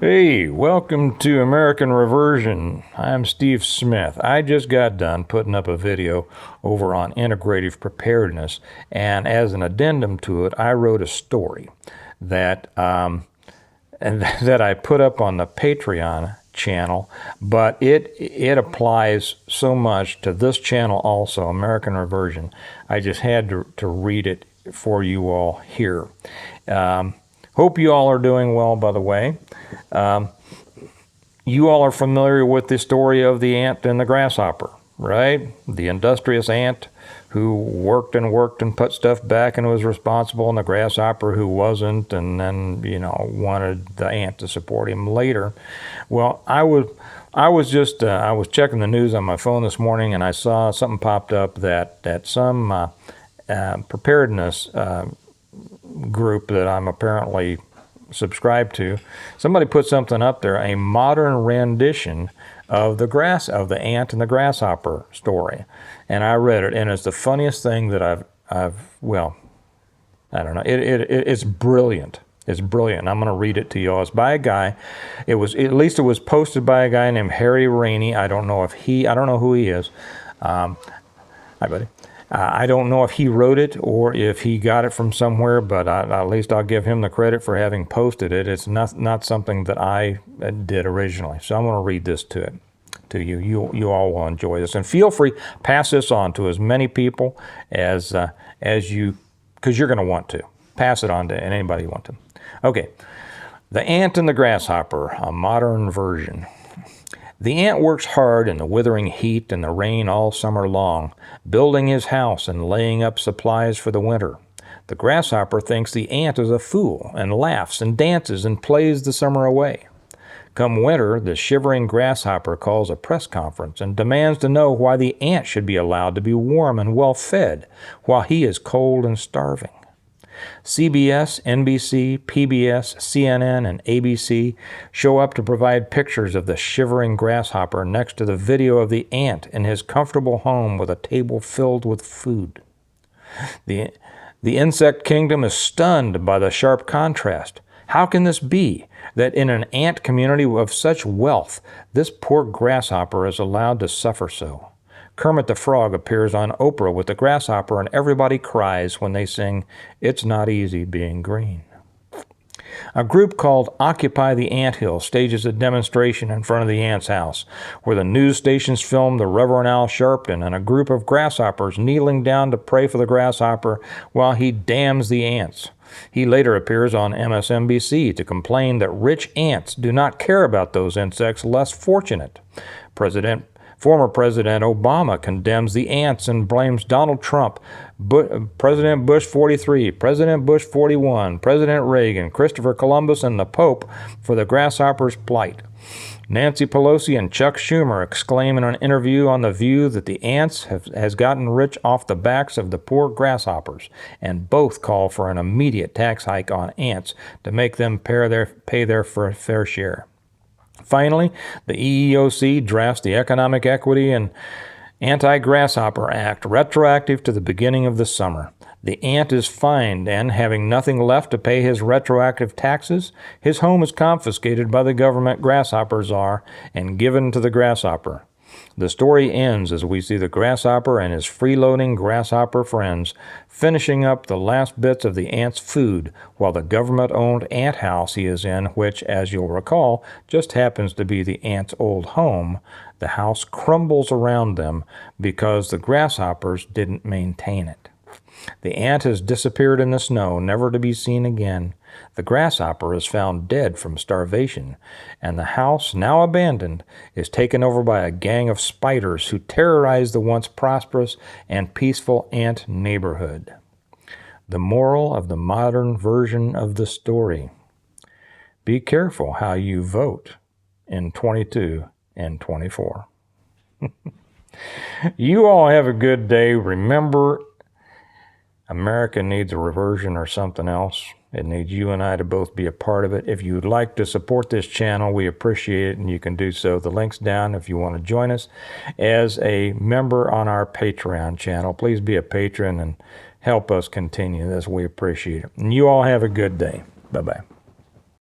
Hey, welcome to American Reversion. I'm Steve Smith. I just got done putting up a video over on integrative preparedness, and as an addendum to it, I wrote a story that that I put up on the Patreon channel, but it applies so much to this channel also, American Reversion. I just had to read it for you all here. Hope you all are doing well, by the way. You all are familiar with the story of the ant and the grasshopper, right? The industrious ant who worked and put stuff back and was responsible, and the grasshopper who wasn't, and then, wanted the ant to support him later. Well, I was checking the news on my phone this morning, and I saw something popped up that some preparedness group that I'm apparently subscribed to, somebody put something up there, a modern rendition of the ant and the grasshopper story, and I read it, and it's the funniest thing that I've I don't know, it's brilliant. It's brilliant. I'm going to read it to you all. It's by a guy. It was posted by a guy named Harry Rainey. I don't know who he is. Hi, buddy. I don't know if he wrote it or if he got it from somewhere, but at least I'll give him the credit for having posted it. It's not something that I did originally. So I'm going to read this to you. You all will enjoy this. And feel free, pass this on to as many people as you, because you're going to want to. Pass it on to anybody you want to. Okay. The Ant and the Grasshopper, a modern version. The ant works hard in the withering heat and the rain all summer long, building his house and laying up supplies for the winter. The grasshopper thinks the ant is a fool and laughs and dances and plays the summer away. Come winter, the shivering grasshopper calls a press conference and demands to know why the ant should be allowed to be warm and well fed while he is cold and starving. CBS, NBC, PBS, CNN, and ABC show up to provide pictures of the shivering grasshopper next to the video of the ant in his comfortable home with a table filled with food. The insect kingdom is stunned by the sharp contrast. How can this be that in an ant community of such wealth, this poor grasshopper is allowed to suffer so? Kermit the Frog appears on Oprah with the grasshopper, and everybody cries when they sing, "It's Not Easy Being Green." A group called Occupy the Anthill stages a demonstration in front of the ant's house, where the news stations film the Reverend Al Sharpton and a group of grasshoppers kneeling down to pray for the grasshopper while he damns the ants. He later appears on MSNBC to complain that rich ants do not care about those insects less fortunate. Former President Obama condemns the ants and blames Donald Trump, President Bush 43, President Bush 41, President Reagan, Christopher Columbus, and the Pope for the grasshopper's plight. Nancy Pelosi and Chuck Schumer exclaim in an interview on The View that the ants has gotten rich off the backs of the poor grasshoppers, and both call for an immediate tax hike on ants to make them pay their fair share. Finally, the EEOC drafts the Economic Equity and Anti-Grasshopper Act, retroactive to the beginning of the summer. The ant is fined, and having nothing left to pay his retroactive taxes, his home is confiscated by the government grasshopper czar and given to the grasshopper. The story ends as we see the grasshopper and his freeloading grasshopper friends finishing up the last bits of the ant's food while the government-owned ant house he is in, which, as you'll recall, just happens to be the ant's old home, the house crumbles around them because the grasshoppers didn't maintain it. The ant has disappeared in the snow, never to be seen again. The grasshopper is found dead from starvation, and the house, now abandoned, is taken over by a gang of spiders who terrorize the once prosperous and peaceful ant neighborhood. The moral of the modern version of the story: be careful how you vote in 22 and 24. You all have a good day. Remember, America needs a reversion or something else. It needs you and I to both be a part of it. If you'd like to support this channel, we appreciate it, and you can do so. The link's down if you want to join us as a member on our Patreon channel. Please be a patron and help us continue this. We appreciate it. And you all have a good day. Bye-bye.